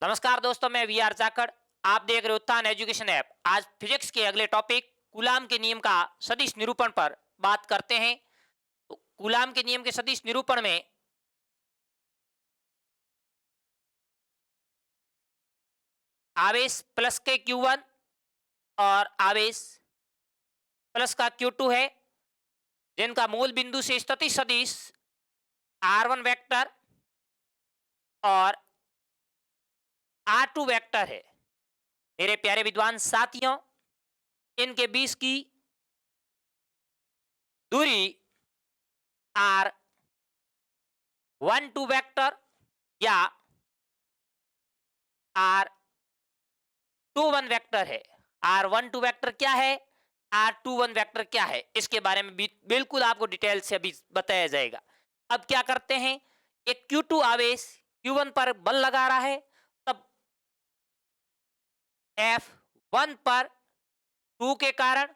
नमस्कार दोस्तों, मैं वी आर जाखड़। आप देख रहे हो उत्थान एजुकेशन ऐप। आज फिजिक्स के अगले टॉपिक कूलाम के नियम का सदिश निरूपण पर बात करते हैं। तो कूलाम के नियम के सदिश निरूपण में आवेश प्लस के Q1 और आवेश प्लस का Q2 है, जिनका मूल बिंदु से स्थिति सदिश R1 वेक्टर और R2 वेक्टर है। मेरे प्यारे विद्वान साथियों, इनके बीच की दूरी R12 वेक्टर या R21 वेक्टर है। R12 वेक्टर क्या है, R21 वेक्टर क्या है, इसके बारे में बिल्कुल आपको डिटेल से अभी बताया जाएगा। अब क्या करते हैं, एक Q2 आवेश Q1 पर बल लगा रहा है, तब F1 पर 2 के कारण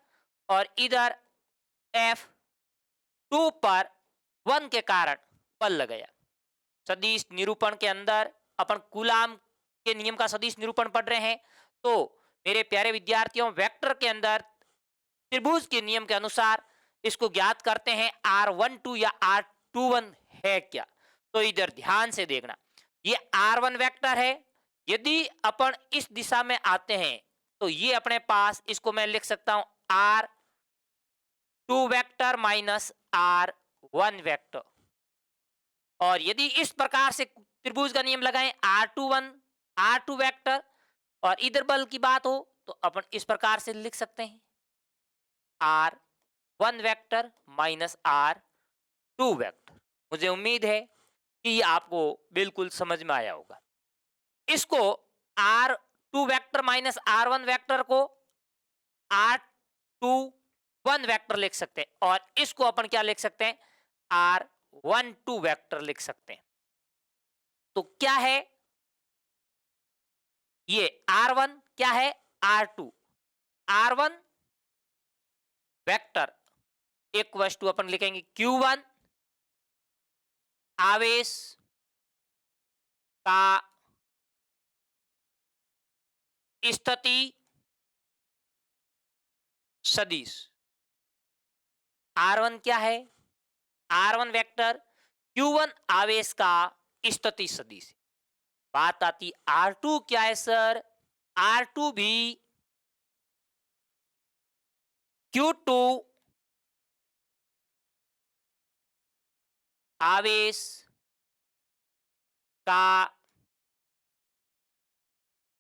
और इधर F2 पर 1 के कारण बल लगाया। सदिश निरूपण के अंदर अपन कूलाम के नियम का सदिश निरूपण पढ़ रहे हैं। तो मेरे प्यारे विद्यार्थियों, वेक्टर के अंदर त्रिभुज के नियम के अनुसार इसको ज्ञात करते हैं R12 या R21 है क्या। तो इधर ध्यान से देखना, ये R1 वेक्टर है। यदि अपन इस दिशा में आते हैं तो ये अपने पास, इसको मैं लिख सकता हूं R2 vector minus R1 vector. और यदि इस प्रकार से त्रिभुज का नियम लगाएं R21 R2 वेक्टर और इधर बल की बात हो तो अपन इस प्रकार से लिख सकते हैं R1 vector minus R2 vector. मुझे उम्मीद है कि ये आपको बिल्कुल समझ में आया होगा। इसको R2 vector minus R1 vector को R21 वेक्टर लिख सकते हैं और इसको अपन क्या लिख सकते हैं, R12 वेक्टर लिख सकते हैं। तो क्या है ये R1, क्या है R2। R1 वेक्टर एक वस्तु अपन लिखेंगे Q1 आवेश का स्थिति सदिश। R1 क्या है, R1 वेक्टर Q1 आवेश का स्थिति सदिश। बात आती R2 क्या है सर, R2 भी Q2 आवेश का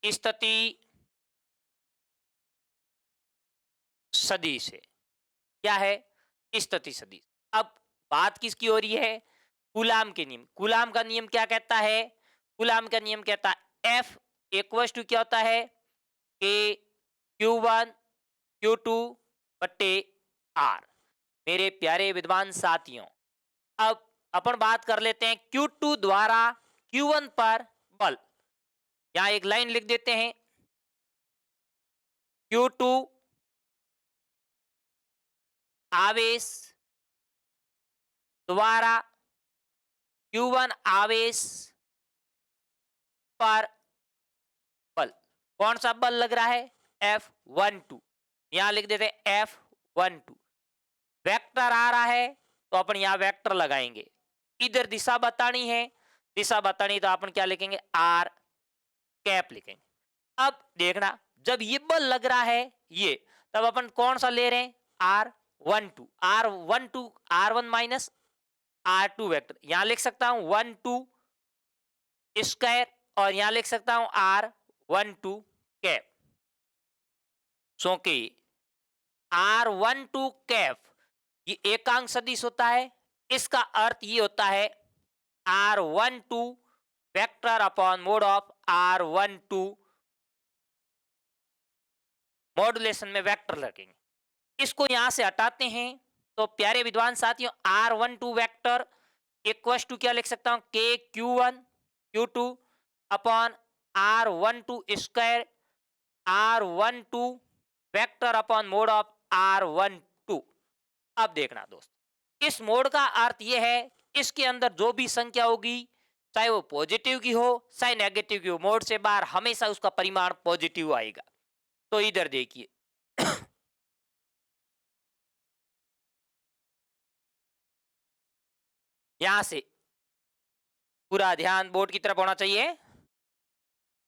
स्थिति सदिश है। क्या है, स्थिति सदिश। अब बात किसकी हो रही है, कूलाम के नियम। कूलाम का नियम क्या कहता है, कूलाम का नियम कहता है F इक्वल्स टू क्या होता है, K Q1 Q2 बट्टे R। मेरे प्यारे विद्वान साथियों, अब अपन बात कर लेते हैं Q2 द्वारा Q1 पर बल। यहां एक लाइन लिख देते हैं, Q2 आवेश द्वारा Q1 आवेश पर बल। कौन सा बल लग रहा है, F12। यहां लिख देते हैं F12। वेक्टर आ रहा है तो अपन यहां वेक्टर लगाएंगे। इधर दिशा बतानी है, दिशा बतानी तो अपन क्या लिखेंगे, R कैप लिखेंगे। अब देखना, जब ये बल लग रहा है ये, तब अपन कौन सा ले रहे हैं, R12। R12 R1 minus R2 vector. यहां लिख सकता हूं 12 स्क्वायर और यहां लिख सकता हूं R12 कैप। सो कि R12 कैप ये एकांक सदिश होता है। इसका अर्थ ये होता है R12 vector upon mode of R12 modulation में वेक्टर लगेंगे। इसको यहां से हटाते हैं तो प्यारे विद्वान साथियों, R12 वेक्टर इक्वल टू क्या लिख सकता हूं, K Q1 Q2 upon R12 square R12 vector upon mode of R12। अब देखना दोस्त, इस मोड का अर्थ यह है, इसके अंदर जो भी संख्या होगी चाहे वो पॉजिटिव की हो चाहे नेगेटिव की हो, मोड से बाहर हमेशा उसका परिमाण पॉजिटिव आएगा। तो इधर देखिए यहां से पूरा ध्यान बोर्ड की तरफ होना चाहिए।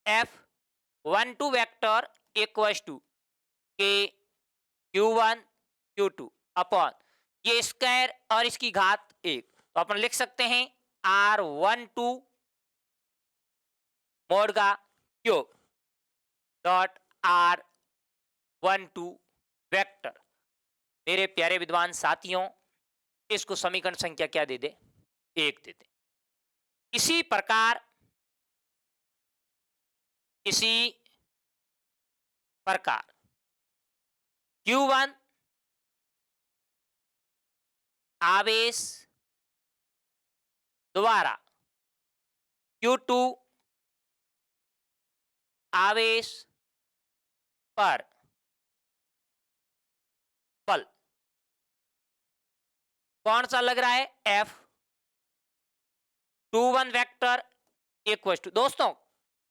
F12 वेक्टर इक्वल्स टू के Q1 Q2 अपॉन ये स्क्वायर और इसकी घात 1, तो अपन लिख सकते हैं R12 मोड का क्यूब डॉट R12 वेक्टर। मेरे प्यारे विद्वान साथियों, इसको समीकरण संख्या क्या दे दे? 1 दे दे। इसी प्रकार Q1 आवेश द्वारा Q2 आवेश पर बल कौन सा लग रहा है? F21 वेक्टर इक्वल टू, दोस्तों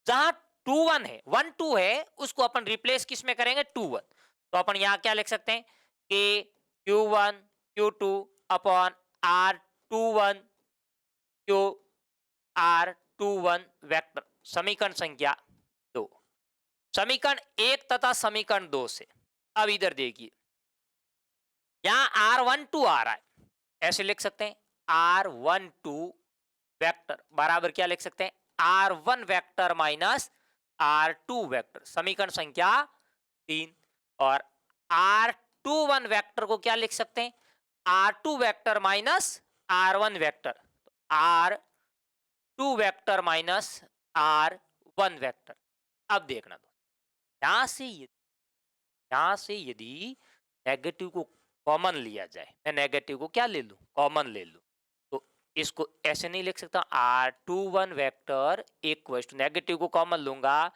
जहां 21 है 12 है उसको अपन रिप्लेस किस में करेंगे? 21। तो अपन यहां क्या लिख सकते हैं कि Q1 Q2 upon R21 Q R21 vector. समीकरण संख्या 2, समीकरण 1 तथा समीकरण 2 से। अब इधर देखिए यहां R12 आ रहा है, ऐसे लिख सकते हैं R12 वेक्टर बराबर क्या लिख सकते हैं? R1 vector minus R2 vector, समीकरण संख्या 3। और R21 वेक्टर को क्या लिख सकते हैं? R2 vector minus R1 vector, R2 vector minus R1 vector. अब देखना दो, यहां से यदि नेगेटिव को कॉमन लिया जाए, मैं नेगेटिव को क्या ले लूं? कॉमन ले लूं, तो इसको ऐसे नहीं लिख सकता R21 vector equal to, negative को कॉमन लूंगा,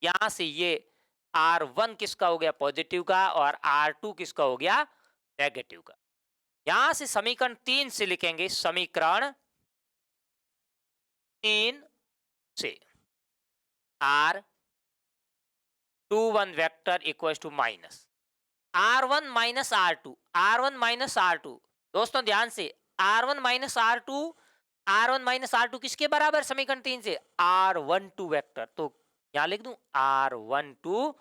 यहां से ये R1 किसका हो गया? पॉजिटिव का, और R2 किसका हो गया? नेगेटिव का। यहां से समीकरण 3 से लिखेंगे, समीकरण 3 से R21 vector equal to minus R1 minus R2, R1 minus R2। दोस्तों ध्यान से, R1 minus R2, R1 minus R2 किसके बराबर? समीकरण 3 से R12 वेक्टर। तो यहां लिख दूं R12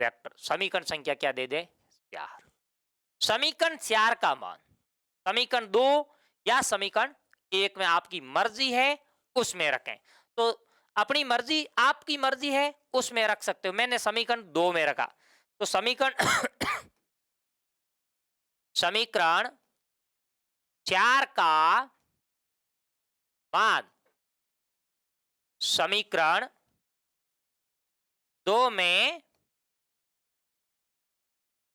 वेक्टर। समीकरण संख्या क्या दे दे? 4। समीकरण 4 का मान समीकरण 2 या समीकरण 1 में आपकी मर्जी है उसमें रखें। तो अपनी मर्जी, आपकी मर्जी है उसमें रख सकते हो, मैंने समीकरण 2 में रखा। तो समीकरण समीकरण 4 का मान समीकरण 2 में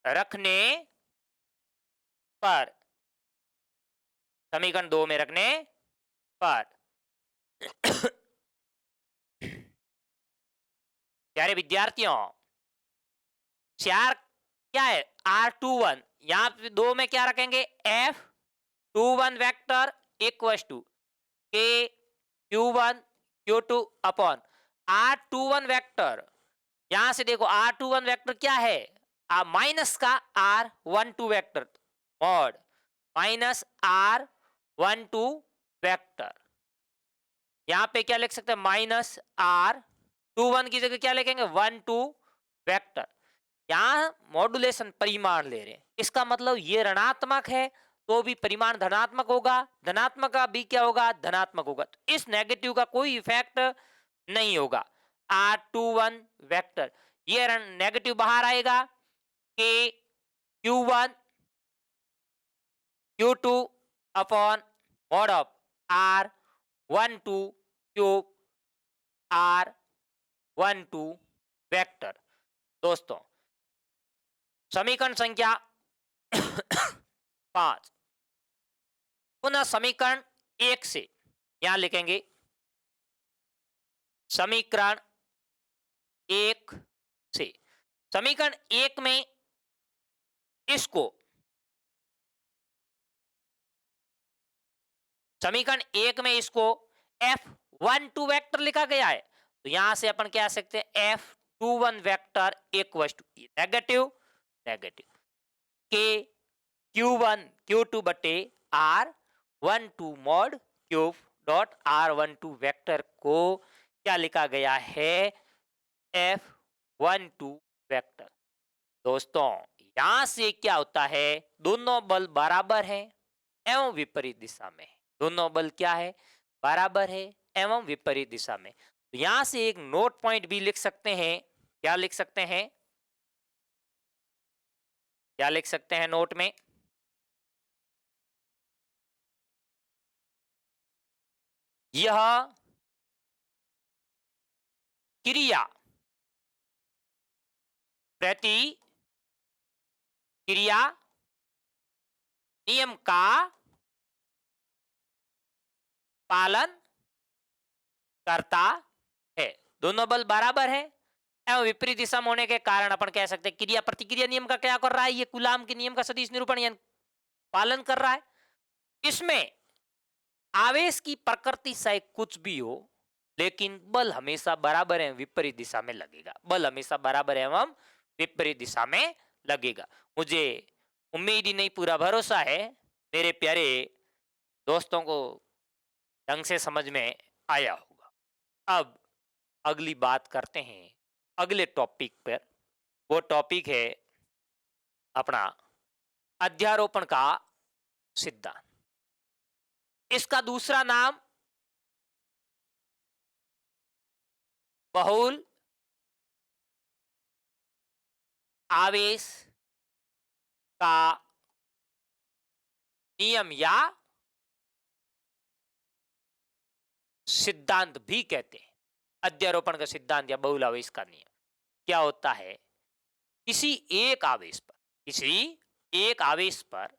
रखने पर, समीकरण 2 में रखने पर प्यारे विद्यार्थियों, 4 क्या है? R21, यहां पे 2 में क्या रखेंगे? F21 वेक्टर इक्वल टू के Q1 Q2 upon R21 vector. यहां से देखो R21 वेक्टर क्या है? माइनस का R12 vector, mod minus R12 vector. यहां पे क्या लिख सकते हैं? माइनस R21 की जगह क्या लिखेंगे? 12 वेक्टर। यहां मॉड्यूलेशन परिमाण ले रहे हैं, इसका मतलब ये ऋणात्मक है तो भी परिमाण धनात्मक होगा, धनात्मक का भी क्या होगा? धनात्मक होगा। तो इस नेगेटिव का कोई इफेक्ट नहीं होगा। R21 वेक्टर, ये नेगेटिव बाहर आएगा कि Q1 Q2 upon mod of R12 cube R12 vector. दोस्तों समीकरण संख्या 5, पुनः समीकरण 1 से यहां लिखेंगे, समीकरण 1 से, समीकरण 1 में इसको, समीकरण 1 में इसको F12 वेक्टर लिखा गया है, तो यहां से अपन क्या सकते हैं, F21 vector equal to negative negative K Q1 Q2 बटे R12 mod cube dot R12 vector को क्या लिखा गया है, F12 वेक्टर। दोस्तों यहां से क्या होता है, दोनों बल बराबर हैं एवं विपरीत दिशा में है। दोनों बल क्या है, बराबर है एवं विपरीत दिशा में। तो यहां से एक नोट पॉइंट भी लिख सकते हैं। क्या लिख सकते हैं, क्या लिख सकते हैं नोट में, यह क्रिया प्रतिक्रिया नियम का पालन करता है। दोनों बल बराबर है एवं विपरीत दिशा में होने के कारण अपन कह सकते हैं क्रिया प्रतिक्रिया नियम का क्या कर रहा है, ये कूलाम के नियम का सदिश निरूपण यानी पालन कर रहा है। इसमें आवेश की प्रकृति चाहे कुछ भी हो, लेकिन बल हमेशा बराबर एवं विपरीत दिशा में लगेगा। बल हमेशा बराबर एवं विपरीत दिशा में लगेगा। मुझे उम्मीद ही नहीं, पूरा भरोसा है मेरे प्यारे दोस्तों को ढंग से समझ में आया होगा। अब अगली बात करते हैं अगले टॉपिक पर। वो टॉपिक है अपना अध्यारोपण का सिद्धांत। इसका दूसरा नाम बहुल आवेश का नियम या सिद्धांत भी कहते हैं। अध्यारोपण का सिद्धांत या बहुल आवेश का नियम क्या होता है, किसी एक आवेश पर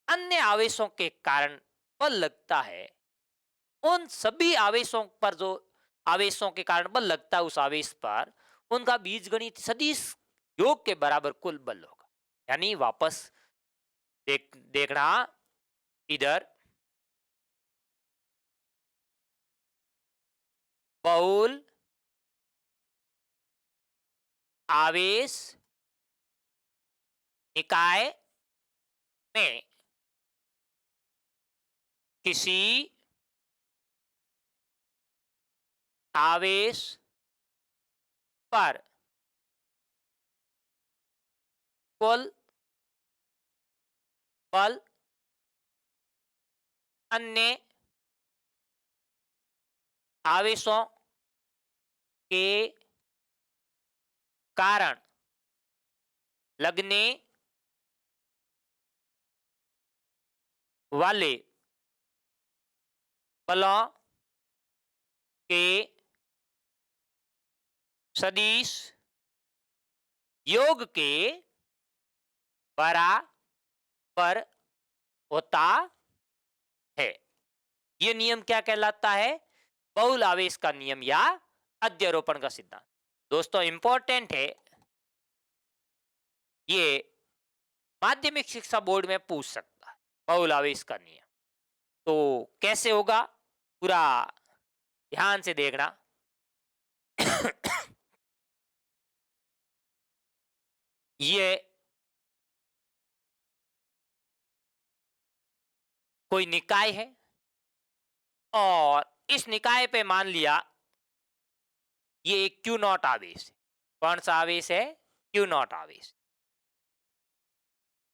अन्य आवेशों के कारण बल लगता है, उन सभी आवेशों पर जो आवेशों के कारण बल लगता है उस आवेश पर, उनका बीजगणित सदिश योग के बराबर कुल बल होगा। यानी वापस देखना इधर, बहुल आवेश निकाय में किसी आवेश पर कुल बल अन्य आवेशों के कारण लगने वाले बलों के सदिश योग के बराबर होता है। यह नियम क्या कहलाता है, बहुल आवेश का नियम या अध्यारोपण का सिद्धांत। दोस्तों इंपॉर्टेंट है, ये माध्यमिक शिक्षा बोर्ड में पूछ सकता है बहुल आवेश का नियम। तो कैसे होगा, पूरा ध्यान से देखना। ये कोई निकाय है और इस निकाय पे मान लिया ये एक क्यू नॉट आवेश है। कौन सा आवेश है, क्यू नॉट आवेश,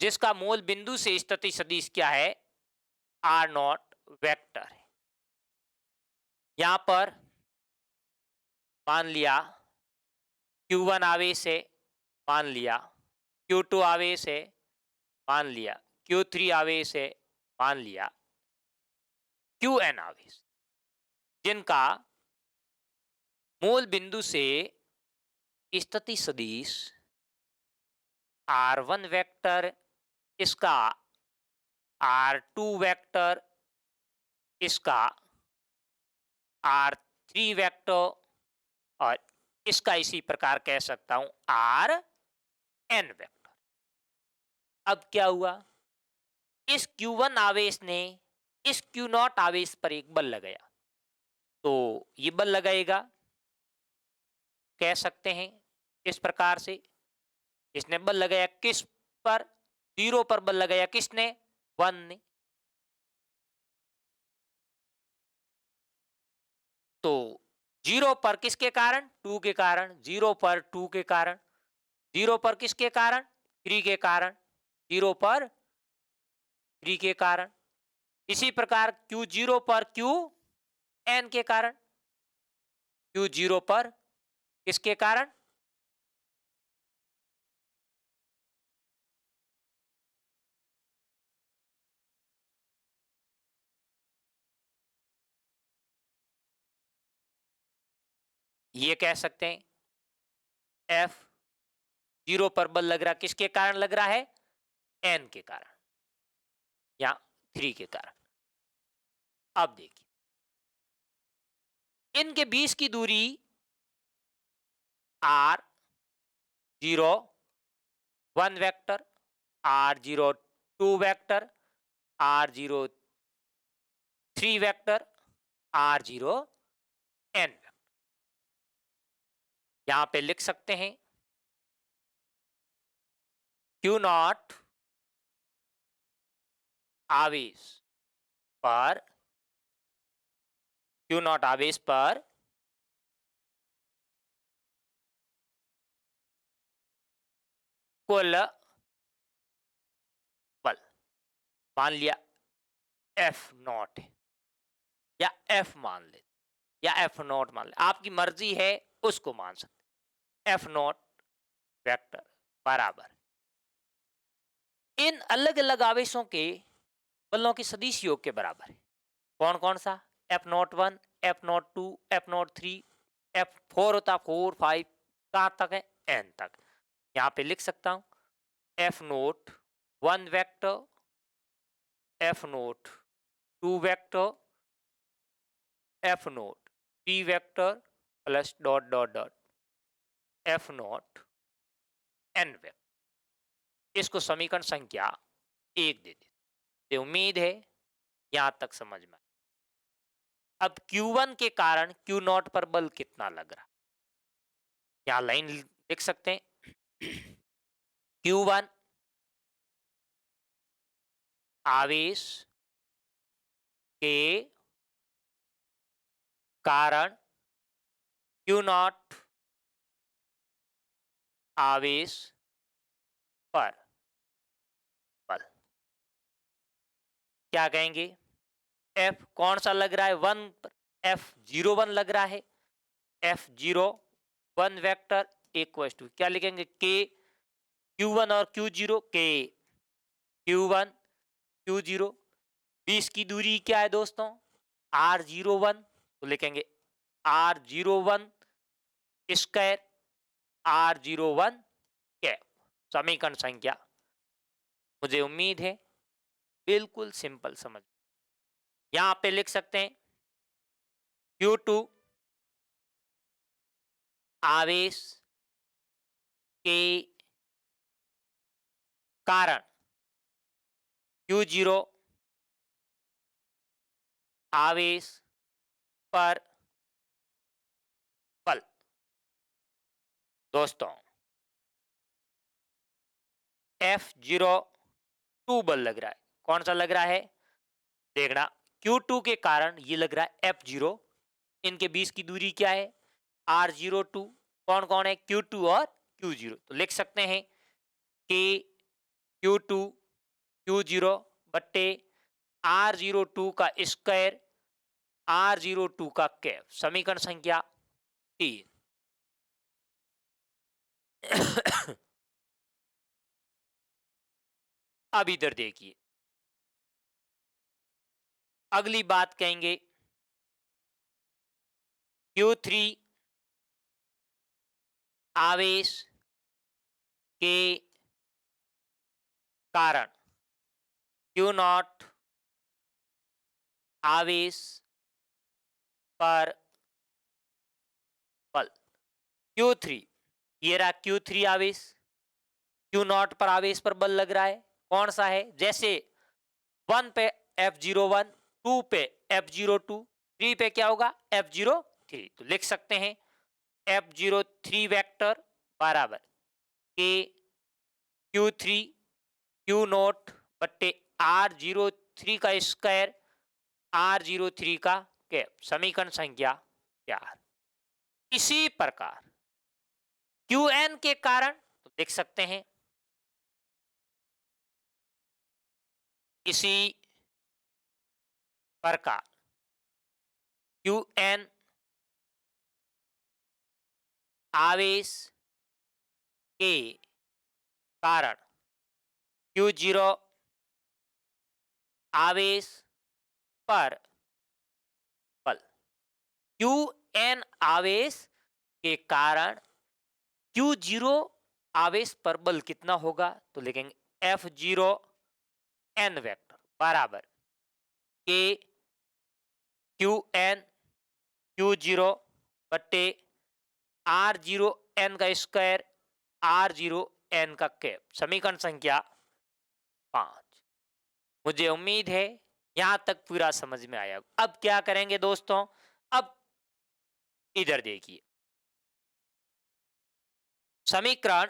जिसका मूल बिंदु से स्थिति सदिश क्या है, आर नॉट वेक्टर है। यहां पर मान लिया Q1 आवेश है, मान लिया Q2 आवेश है, मान लिया Q3 आवेश है, मान लिया Qn आवेश, जिनका मूल बिंदु से स्थिति सदिश R1 वेक्टर, इसका R2 वेक्टर, इसका R3 वेक्टर और इसका इसी प्रकार कह सकता हूं Rn वेक्टर। अब क्या हुआ, इस Q1 आवेश ने इस Q0 आवेश पर एक बल लगाया, तो ये बल लगाएगा, कह सकते हैं इस प्रकार से। इसने बल लगाया किस पर? 0 पर बल लगाया किसने? 1 ने। तो 0 पर किसके कारण? 2 के कारण। 0 पर 2 के कारण। 0 पर किसके कारण? 3 के कारण। 0 पर 3 के कारण। इसी प्रकार Q0 पर Q n के कारण। Q0 पर किसके कारण? ये कह सकते हैं F0 पर बल लग रहा किसके कारण लग रहा है? n के कारण या 3 के कारण। अब देखिए, इनके बीच की दूरी R0 1 vector, R0 2 vector, R0 3 vector, R0 n vector. यहां पे लिख सकते हैं Q0 आवेश पर Q0 आवेश पर कुल बल, मान लिया F0 है या F मान ले या F0 मान ले, आपकी मर्जी है, उसको मान सकते। F0 वेक्टर बराबर इन अलग अलग आवेशों के बलों की सदिश योग के बराबर है। कौन कौन सा? F01, F02, F03, F4 होता 4 5 कहां तक है? n तक। यहां पे लिख सकता हूं F0 1 vector, F0 2 vector, F0 3 vector plus dot dot dot F0 n vector. इसको समीकरण संख्या 1 दे देते। उम्मीद है यहां तक समझ में। अब Q1 के कारण Q0 पर बल कितना लग रहा? यहां लाइन लिख सकते हैं Q1 आवेश के कारण Q0 आवेश पर बल। क्या कहेंगे? F कौन सा लग रहा है? 1 पर F01 लग रहा है। F01 वेक्टर इक्वल टू क्या लिखेंगे? K Q1 और Q0 K Q1 Q0। बीच की दूरी क्या है दोस्तों? R01, तो लिखेंगे R01 स्क्वायर R01 कैप। समीकरण संख्या, मुझे उम्मीद है बिल्कुल सिंपल समझ। यहां पे लिख सकते हैं Q2 आवेश के कारण Q0 आवेश पर बल। दोस्तों F02 बल लग रहा है। कौन सा लग रहा है? देखना, Q2 के कारण ये लग रहा है F0। इनके बीच की दूरी क्या है? R02। कौन कौन है? Q2 और Q0। तो लिख सकते हैं कि Q2 Q0 बट्टे R02 का स्क्वायर R02 का कैप। समीकरण संख्या 3। अब इधर देखिए, अगली बात कहेंगे Q3 आवेश के कारण Q0 आवेश पर बल। Q3, ये रहा Q3 आवेश, Q0 पर आवेश पर बल लग रहा है। कौन सा है? जैसे 1 पे F01, 2 पे F02, 3 पे क्या होगा F03, तो लिख सकते हैं F03 वेक्टर बराबर के Q3 Q नोट बट्टे R03 का स्क्वायर R03 का कैप। समीकरण संख्या 4। इसी प्रकार Qn के कारण तो देख सकते हैं इसी प्रकार Qn आवेश के कारण Q0 आवेश पर बल। Qn आवेश के कारण Q0 आवेश पर बल कितना होगा, तो लिखेंगे F0n वेक्टर बराबर के Qn Q0 बट्टे R0n का स्क्वायर R0n का कैप। समीकरण संख्या 5। मुझे उम्मीद है यहां तक पूरा समझ में आया। अब क्या करेंगे दोस्तों, अब इधर देखिए समीकरण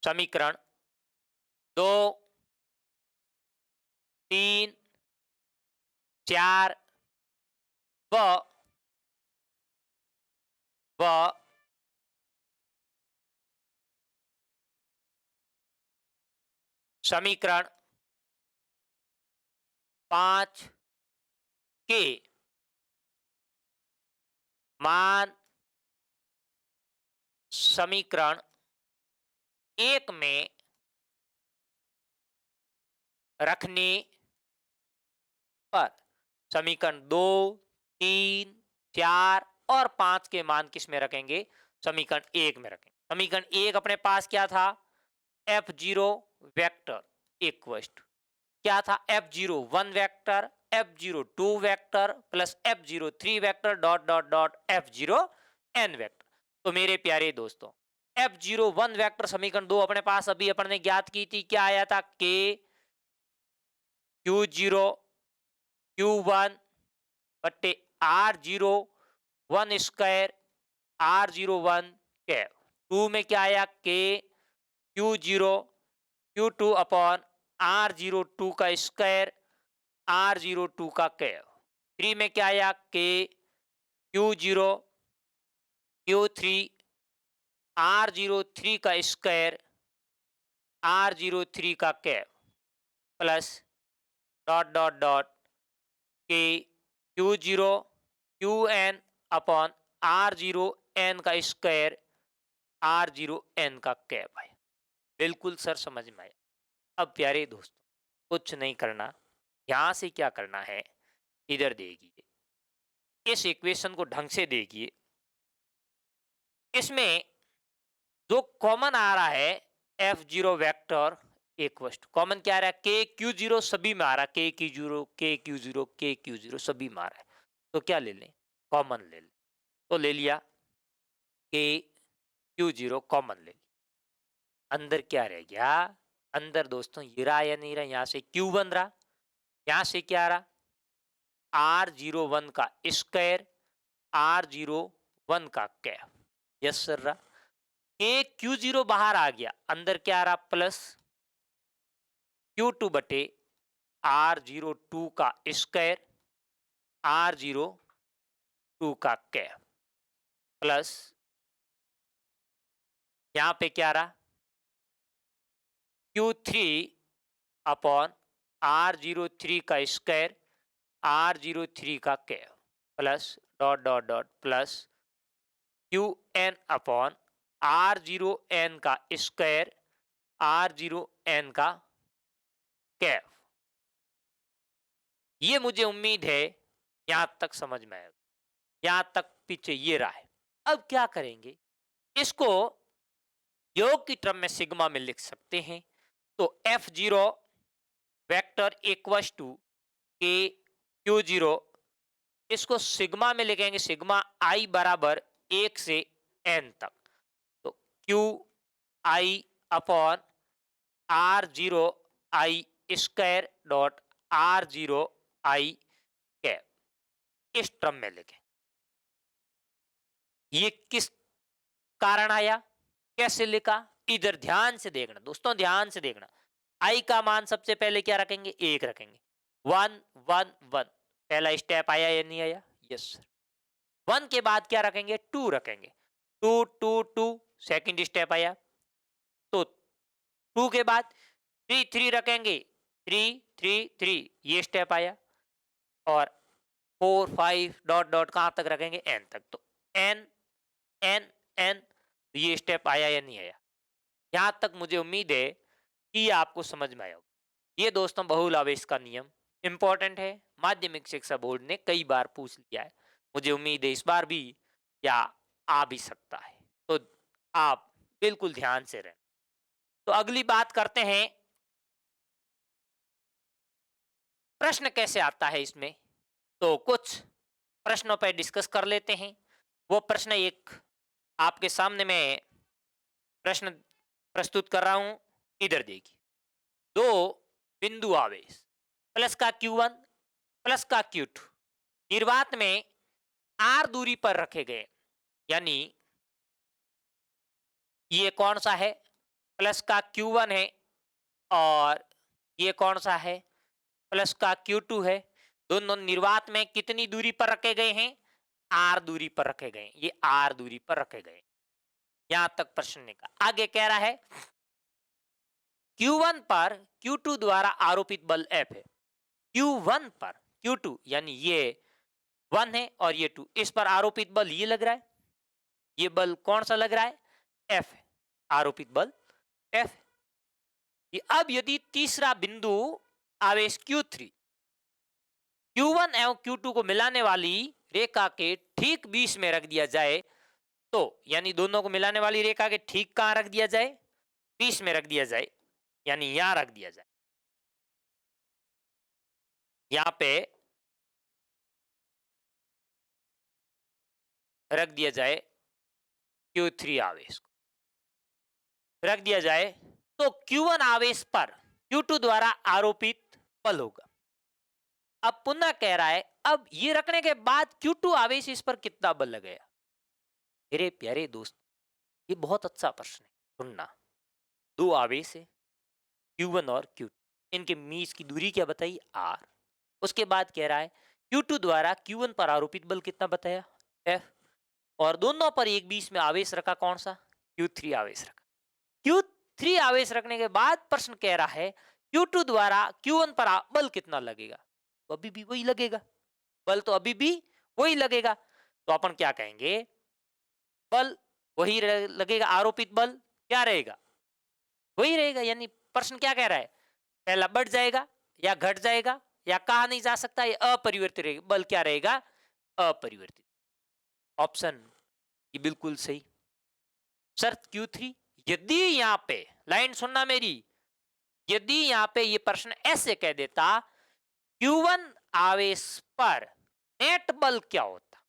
समीकरण 2, 3, 4 व समीकरण 5 के मान समीकरण 1 में रखने पर समीकरण 2, 3, 4 और 5 के मान किस में रखेंगे, समीकरण 1 में रखेंगे। समीकरण 1 अपने पास क्या था, F0 वेक्टर इक्वल टू क्या था, F01 vector F02 vector plus F03 vector dot dot dot F0n vector. तो मेरे प्यारे दोस्तों F01 वेक्टर समीकरण 2 अपने पास अभी अपन ने ज्ञात की थी, क्या आया था, K Q0 Q1 बट्टे R01 स्क्वायर R01 कैप। 2 में क्या आया, K Q0 Q2 upon R02 का स्क्वायर R02 का कैप। 3 में क्या आया, K Q0 Q3 R03 का स्क्वायर R03 का cap plus dot dot dot के Q0 Qn अपॉन R0n का स्क्वायर R0n का कैप है। बिल्कुल सर समझ में आया। अब प्यारे दोस्तों कुछ नहीं करना, यहां से क्या करना है, इधर देखिए इस इक्वेशन को ढंग से देखिए। इसमें जो कॉमन आ रहा है F0 vector equal two common क्या आ रहा है, K Q0 सभी में आ रहा है, K Q0 K Q0 K Q0 सभी में आ रहा है। तो क्या ले लें, कॉमन ले लें। तो ले लिया K Q0 कॉमन ले लिया। अंदर क्या रह गया, अंदर दोस्तों ये रहा या नहीं रहा, यहां से Q बन रहा, यहां से क्या आ रहा R01 का स्क्वायर R01 का कैप। यस सर रहा। K Q0 बाहर आ गया, अंदर क्या आ रहा, प्लस Q2 बटे R02 का स्क्वायर R02 का कैप प्लस यहां पे क्या रहा Q3 अपॉन R03 का स्क्वायर R03 का cap plus dot dot dot plus Qn upon R0n का स्क्वायर R0n का कैप। ये मुझे उम्मीद है यहां तक समझ में आएगा। यहां तक पीछे ये रहा है। अब क्या करेंगे, इसको योग की टर्म में सिग्मा में लिख सकते हैं। तो F0 वेक्टर इक्वल टू के Q0, इसको सिग्मा में लिखेंगे, सिग्मा i बराबर 1 से n तक। तो Q i upon R0 i square dot R0 I cap, इस टर्म में लिखें। ये किस कारण आया, कैसे लिखा, इधर ध्यान से देखना दोस्तों, ध्यान से देखना। आई का मान सबसे पहले क्या रखेंगे, 1 रखेंगे। 1 1 1 पहला स्टेप आया या नहीं आया, यस सर। 1 के बाद क्या रखेंगे, 2 रखेंगे। 2 2 2 सेकंड स्टेप आया। तो 2 के बाद 3 3 रखेंगे, 3 3 3 ये स्टेप आया। और 4 5 डॉट डॉट कहां तक रखेंगे, n तक। तो n n n ये स्टेप आया या नहीं आया। यहां तक मुझे उम्मीद है कि ये आपको समझ में आया होगा। ये दोस्तों बहुल आवेश का नियम इंपॉर्टेंट है, माध्यमिक शिक्षा बोर्ड ने कई बार पूछ लिया है। मुझे उम्मीद है इस बार भी या आ भी सकता है, तो आप बिल्कुल ध्यान से रहें। तो अगली बात करते हैं, प्रश्न कैसे आता है इसमें। तो कुछ प्रश्नों पर डिस्कस कर लेते हैं। वो प्रश्न एक आपके सामने मैं प्रश्न प्रस्तुत कर रहा हूं, इधर देखिए। दो बिंदु आवेश प्लस का Q1 प्लस का Q2 निर्वात में R दूरी पर रखे गए, यानी ये कौन सा है, प्लस का Q1 है, और ये कौन सा है, प्लस का Q2 है। दोनों निर्वात में कितनी दूरी पर रखे गए हैं, R दूरी पर रखे गए, ये R दूरी पर रखे गए। यहां तक प्रश्न ने कहा। आगे कह रहा है Q1 पर Q2 द्वारा आरोपित बल F है। Q1 पर Q2 यानी ये 1 है और ये 2, इस पर आरोपित बल ये लग रहा है। ये बल कौन सा लग रहा है, F है, आरोपित बल F है। ये अब यदि तीसरा बिंदु आवेश Q3 Q1 एवं Q2 को मिलाने वाली रेखा के ठीक बीच में रख दिया जाए, तो यानी दोनों को मिलाने वाली रेखा के ठीक कहां रख दिया जाए, बीच में रख दिया जाए, यानी यहां रख दिया जाए। यहां पे रख दिया जाए Q3 आवेश को, रख दिया जाए तो Q1 आवेश पर Q2 द्वारा आरोपित बल होगा। अब पुनः कह रहा है, अब ये रखने के बाद Q2 आवेश इस पर कितना बल लगेगा। मेरे प्यारे दोस्त, ये बहुत अच्छा प्रश्न है, सुनना। दो आवेश है Q1 और Q2, इनके बीच की दूरी क्या बताई, R। उसके बाद कह रहा है Q2 द्वारा Q1 पर आरोपित बल कितना बताया, F। और दोनों पर एक बीच में आवेश रखा, कौन सा, Q3 आवेश रखा। Q3 आवेश रखने के बाद प्रश्न कह रहा है Q2 द्वारा Q1 पर बल कितना लगेगा। तो अभी भी वही लगेगा, बल तो अभी भी वही लगेगा। तो अपन क्या कहेंगे, बल वही लगेगा, आरोपित बल क्या रहेगा, वही रहेगा। यानी प्रश्न क्या कह रहा है, पहला बढ़ जाएगा या घट जाएगा या कहा नहीं जा सकता, ये अपरिवर्तित रहेगा, बल क्या रहेगा, अपरिवर्तित। ऑप्शन ये बिल्कुल सही। शर्त Q3, यदि यहां पे लाइन सुनना मेरी, यदि यहां पे ये प्रश्न ऐसे कह देता Q1 आवेश पर नेट बल क्या होता,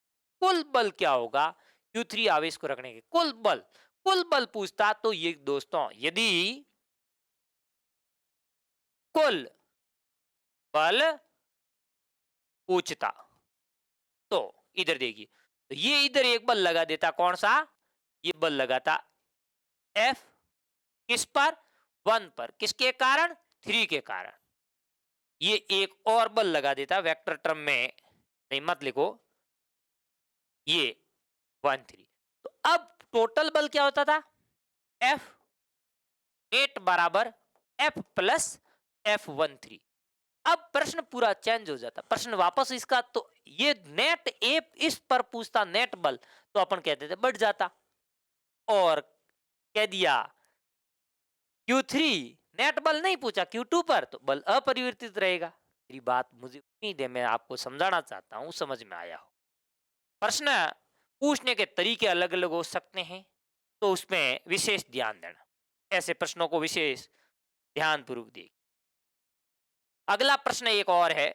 कुल बल क्या होगा, Q3 आवेश को रखने के कुल बल पूछता, तो ये दोस्तों यदि कुल बल पूछता तो इधर देखिए, तो ये इधर एक बल लगा देता, कौन सा, ये बल लगाता F, किस पर, 1 पर, किसके कारण, 3 के कारण। ये एक और बल लगा देता वेक्टर टर्म में, नहीं मत लिखो, ये 1 3। तो अब टोटल बल क्या होता था, F नेट बराबर F प्लस F13। अब प्रश्न पूरा चेंज हो जाता, प्रश्न वापस इसका, तो ये नेट एप इस पर पूछता नेट बल, तो अपन कहते थे बढ़ जाता, और कह दिया Q3 नेट बल नहीं पूछा Q2 पर, तो बल अपरिवर्तित रहेगा। मेरी बात मुझे उम्मीद है मैं आपको समझाना चाहता हूं, समझ में आया हो। प्रश्न पूछने के तरीके अलग अलग हो सकते हैं, तो उसमें विशेष ध्यान देना, ऐसे प्रश्नों को विशेष ध्यान पूर्वक देखिए। अगला प्रश्न एक और है,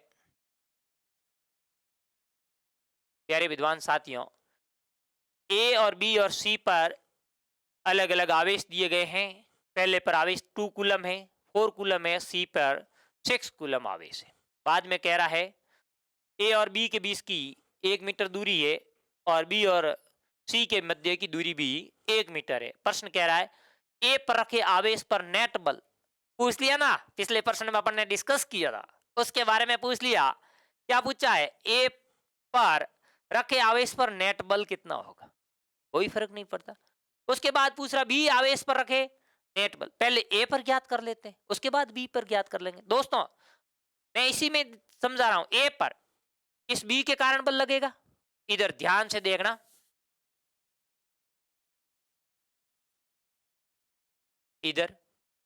प्यारे विद्वान साथियों, ए और बी और सी पर अलग अलग आवेश दिए गए हैं। पहले पर आवेश 2 कूलम है, 4 कूलम है, सी पर 6 कूलम आवेश है। बाद में कह रहा है ए और बी के बीच की 1 मीटर दूरी है और बी और सी के मध्य की दूरी भी 1 मीटर है। प्रश्न कह रहा है ए पर रखे आवेश पर नेट बल, पूछ लिया ना, पिछले प्रश्न में अपन ने डिस्कस किया था, उसके बारे में पूछ लिया। क्या पूछा है? ए पर रखे आवेश पर नेट बल कितना होगा, कोई फर्क नहीं पड़ता। उसके बाद पूछ रहा बी आवेश पर रखे नेट बल, पहले ए पर ज्ञात कर लेते हैं, उसके बाद बी पर ज्ञात कर लेंगे। दोस्तों मैं इसी में समझा रहा हूं, ए पर इस बी के कारण बल लगेगा, इधर ध्यान से देखना, इधर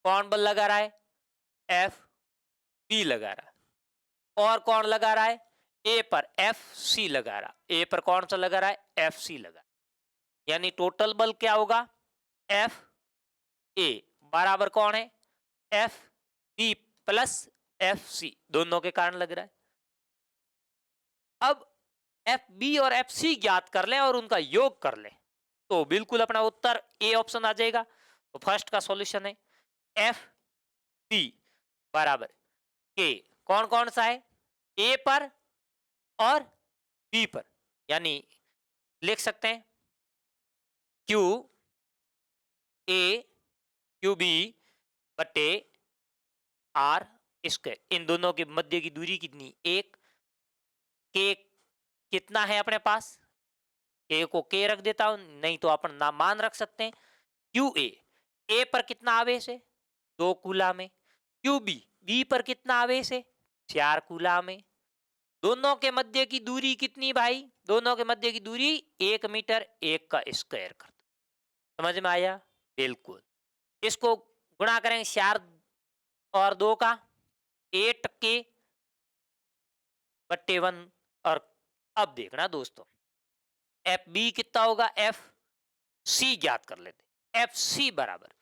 कौन बल लगा रहा है? एफ बी लगा रहा है। और कौन लगा रहा है? ए पर एफ सी लगा रहा। ए पर कौन सा लगा रहा है? एफ सी लगा। यानी टोटल बल क्या होगा? एफ ए बराबर कौन है? F B plus F C, दोनों के कारण लग रहा है। अब एफ बी और एफ सी ज्ञात कर लें और उनका योग कर लें तो बिल्कुल अपना उत्तर ए ऑप्शन आ जाएगा। तो फर्स्ट का सॉल्यूशन है एफ बी बराबर के, कौन कौन सा है? ए पर और बी पर, यानी लिख सकते हैं क्यू ए क्यू बी बटे आर स्क्वायर। इन दोनों के मध्य की दूरी कितनी? 1। के कितना है अपने पास? के को के रख देता हूं, नहीं तो अपन नाम मान रख सकते हैं क्यू ए पर कितना आवेश है? 2 कूलम में। क्यू बी पर कितना आवेश है? 4 कूलम में। दोनों के मध्य की दूरी कितनी भाई? दोनों के मध्य की दूरी 1 मीटर, 1 का स्क्वायर कर दो। समझ में आया? बिल्कुल। इसको गुणा करेंगे 4 और 2 का, 8 के बट्टे 1। और अब देखना दोस्तों एफ बी कितना होगा? एफ सी ज्ञात कर लेते। एफ सी बराबर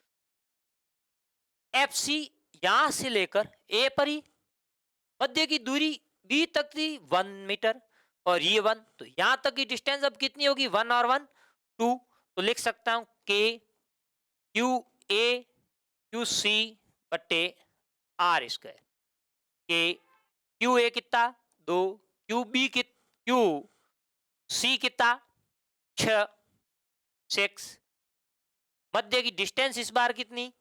एफ सी यहां से लेकर ए पर ही मध्य की दूरी बी तक थी 1 मीटर और ये 1, तो यहां तक की डिस्टेंस अब कितनी होगी? 1 और 1 2। तो लिख सकता हूं के क्यू ए क्यू सी बट्टे आर स्क्वायर। के क्यू ए कितना? 2, क्यू बी क्यू सी कितना? 6 6। मध्य की डिस्टेंस इस बार कितनी?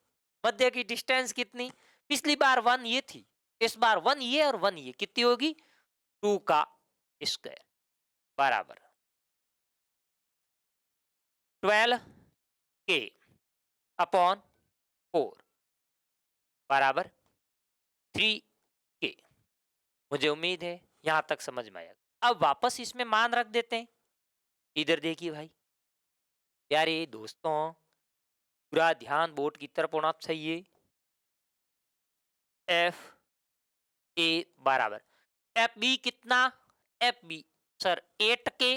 मध्य की डिस्टेंस कितनी? पिछली बार 1 ये थी, इस बार 1 ये और 1 ये, कितनी होगी? 2 का स्क्वायर बराबर 12 के अपॉन 4 बराबर 3 के। मुझे उम्मीद है यहां तक समझ में आया। अब वापस इसमें मान रख देते हैं। इधर देखिए भाई प्यारे दोस्तों, पूरा ध्यान बोर्ड की तरफ होना चाहिए। एफ ए बराबर एफ बी कितना? एफ बी सर 8 के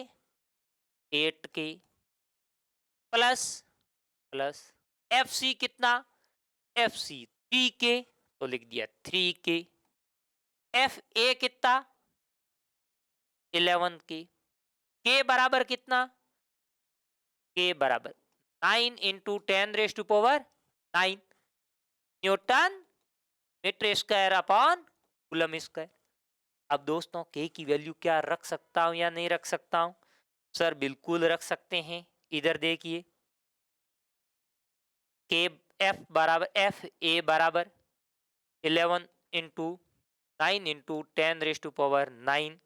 प्लस प्लस एफ सी कितना? एफ सी 3 के, तो लिख दिया 3 के। एफ ए कितना? 11 के बराबर कितना? के बराबर 9 into 10⁻⁹ newton metre square upon coulomb square. अब दोस्तों के की वैल्यू क्या रख सकता हूं या नहीं रख सकता हूं? सर बिल्कुल रख सकते हैं। इधर देखिए के एफ ए बराबर 11 इंटू 9 इंटू 10⁻⁹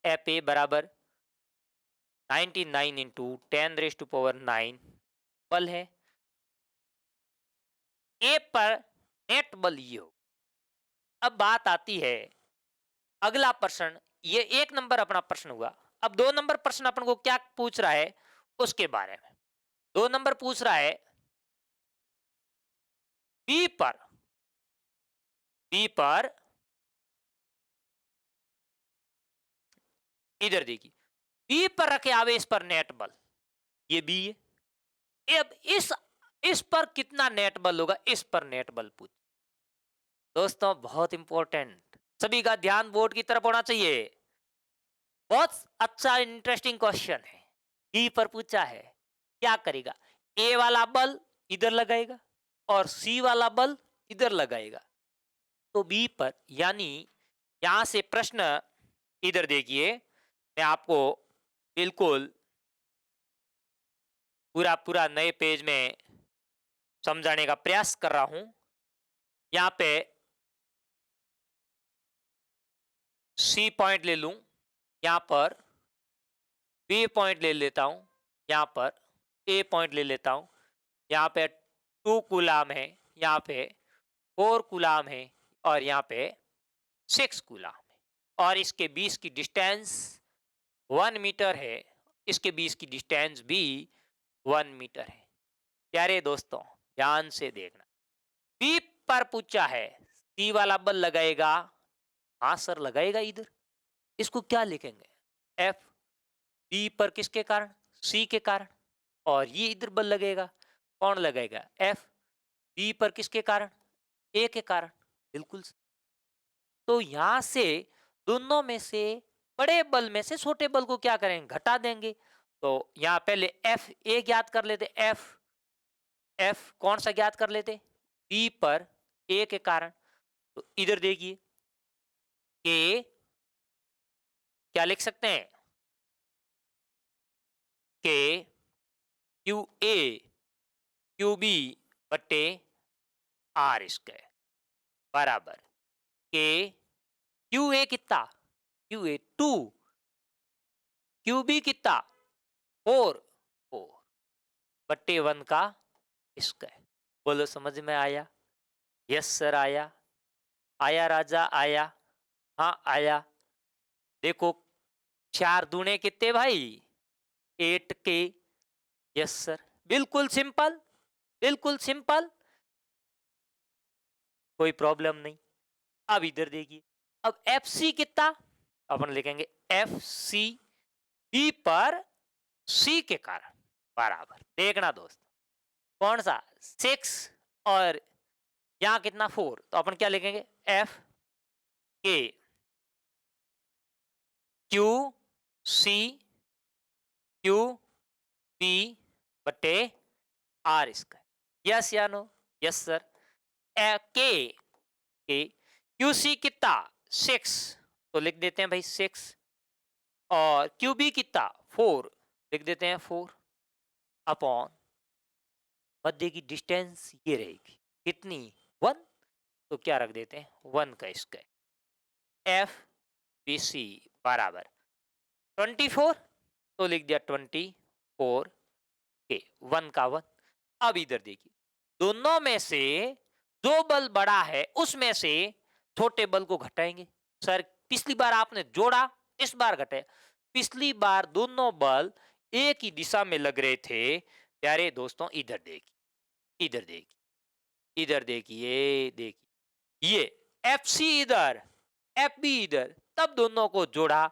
एफ ए बराबर 99 इंटू 10⁻⁹ बल है। ए पर नेट बल ये हो। अब बात आती है अगला प्रश्न, ये 1 नंबर अपना प्रश्न हुआ। अब 2 नंबर प्रश्न अपन को क्या पूछ रहा है उसके बारे में। 2 नंबर पूछ रहा है बी पर इधर देखिए बी पर रखे आवेश पर नेट बल, ये बी है। अब इस पर कितना नेट बल होगा? इस पर नेट बल पूछ। दोस्तों बहुत इंपॉर्टेंट, सभी का ध्यान बोर्ड की तरफ होना चाहिए। बहुत अच्छा इंटरेस्टिंग क्वेश्चन है। बी पर पूछा है क्या करेगा? ए वाला बल इधर लगाएगा और सी वाला बल इधर लगाएगा। तो बी पर, यानी यहां से प्रश्न इधर देखिए, मैं आपको बिल्कुल पूरा पूरा नए पेज में समझाने का प्रयास कर रहा हूं। यहाँ पे सी पॉइंट ले लूं, यहाँ पर बी पॉइंट ले लेता हूं, यहाँ पर ए पॉइंट ले लेता हूं, यहाँ पे 2 कूलाम है, यहाँ पे 4 कूलाम है, और यहाँ पे 6 कूलाम है, और इसके बीच की डिस्टेंस 1 मीटर है, इसके बीच की डिस्टेंस भी 1 मीटर है। प्यारे दोस्तों, ध्यान से देखना, बी पर पूछा है सी वाला बल लगाएगा, हाँ सर लगाएगा इधर। इसको क्या लिखेंगे, एफ बी पर किसके कारण, सी के कारण, और ये इधर बल लगेगा, कौन लगाएगा, एफ बी पर किसके कारण, ए के कारण। बिल्कुल। तो यहां से दोनों में से बड़े बल में से छोटे बल को क्या करेंगे, घटा देंगे। तो यहां पहले एफ ए ज्ञात कर लेते, एफ एफ कौन सा ज्ञात कर लेते, बी पर ए के कारण। तो इधर देखिए कि क्या लिख सकते हैं कि क्यू ए क्यू बी बट्टे आर स्क्वायर बराबर के क्यू ए कितना, क्यू ए 2, क्यू बी कितना 4 4 बट्टे 1 का स्क्वायर। बोलो समझ में आया, यस सर आया, आया राजा आया, हाँ आया। देखो 4 दूने कितने भाई, 8 के, यस सर, बिल्कुल सिंपल, बिल्कुल सिंपल, कोई प्रॉब्लम नहीं। अब इधर देखिए, अब एफ सी कितना, अपन लिखेंगे एफ सी बी पर सी के कारण बराबर, देखना दोस्त कौन सा 6 और यहां कितना 4, तो अपन क्या लिखेंगे एफ के क्यू सी क्यू बी बटे आर स्क्वायर, यस या नो, यस सर। के क्यू सी कितना 6, तो लिख देते हैं भाई 6, और क्यू बी कितना 4, लिख देते हैं 4 अपॉन मध्य की डिस्टेंस ये रहेगी कितनी 1, तो क्या रख देते हैं 1 का स्क्वायर, एफ बी सी बराबर 24, तो लिख दिया 24 के 1 का 1। अब इधर देखिए, दोनों में से जो बल बड़ा है उसमें से छोटे बल को घटाएंगे। सर पिछली बार आपने जोड़ा, इस बार घटाया, पिछली बार दोनों बल एक ही दिशा में लग रहे थे। प्यारे दोस्तों इधर देखिए, इधर देखिए, इधर देखिए, देखिए ये एफ सी इधर, एफ बी इधर, तब दोनों को जोड़ा,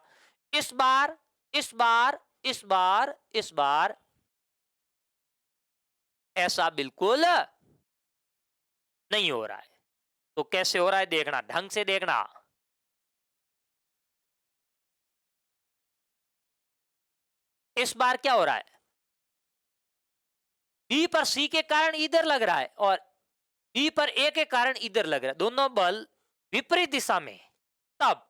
इस बार इस बार इस बार इस बार ऐसा बिल्कुल नहीं हो रहा है। तो कैसे हो रहा है देखना, ढंग से देखना, इस बार क्या हो रहा है, बी पर सी के कारण इधर लग रहा है और बी पर ए के कारण इधर लग रहा है, दोनों बल विपरीत दिशा में। तब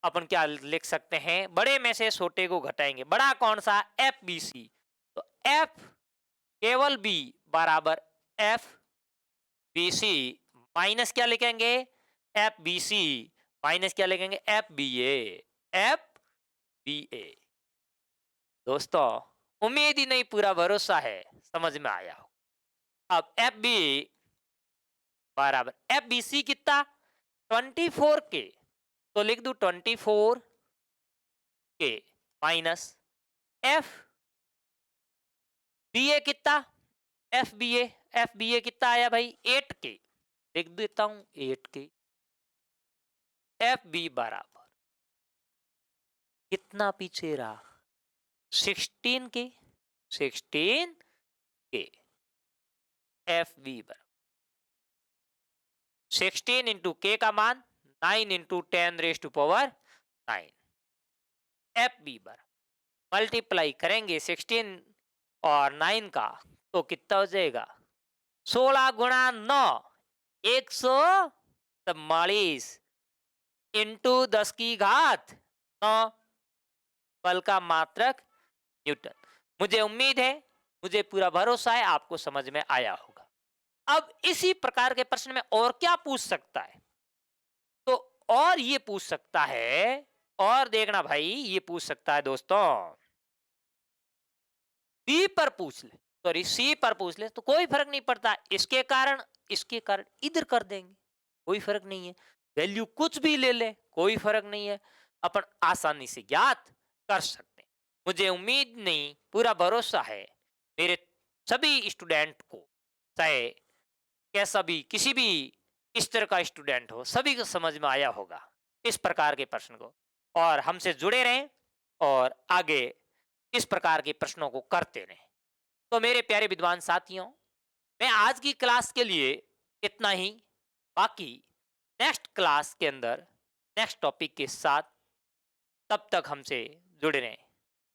अपन क्या लिख सकते हैं, बड़े में से छोटे को घटाएंगे, बड़ा कौन सा एफ बी सी, तो एफ केवल बी बराबर एफ बी सी माइनस क्या लिखेंगे एफ बी सी माइनस क्या लिखेंगे एफ बी ए, एफ बी ए। दोस्तों उम्मीद ही नहीं पूरा भरोसा है समझ में आया हो। अब एफ बी बराबर एफ बी सी कितना 24 के, तो लिख दू 24 के माइनस एफ बी ए कितना, एफ बी ए कितना आया भाई 8 के, लिख देता हूं 8 के, एफ बी बराबर कितना पीछे रहा 16 के, 16 के, एफ बी बराबर 16 इंटू के का मान 9 into 10 raise to power 9, F B बराबर मल्टीप्लाई करेंगे 16 और 9 का तो कितना हो जाएगा 16 गुणा 9 110, 44 इंटू 10 की घात 9 बल का मात्रक न्यूटन। मुझे उम्मीद है, मुझे पूरा भरोसा है आपको समझ में आया होगा। अब इसी प्रकार के प्रश्न में और क्या पूछ सकता है? तो और ये पूछ सकता है, और देखना भाई, ये पूछ सकता है दोस्तों, बी पर पूछ ले, सॉरी सी पर पूछ ले तो कोई फर्क नहीं पड़ता, इसके कारण इधर कर देंगे, कोई फर्क नहीं है। वैल्यू कुछ भी ले ले, कोई फर्क नहीं है, अपन आसानी से ज्ञात कर सकते हैं। मुझे उम्मीद नहीं, पूरा भरोसा है मेरे सभी स्टूडेंट को, चाहे कैसा भी, किसी भी स्तर का स्टूडेंट हो, सभी को समझ में आया होगा इस प्रकार के प्रश्न को। और हमसे जुड़े रहें और आगे इस प्रकार के प्रश्नों को करते रहें। तो मेरे प्यारे विद्वान साथियों, मैं आज की क्लास के लिए इतना ही। बाकी नेक्स्ट क्लास के अंदर नेक्स्ट टॉपिक के साथ, तब तक हमसे जुड़े रहें।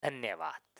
धन्यवाद।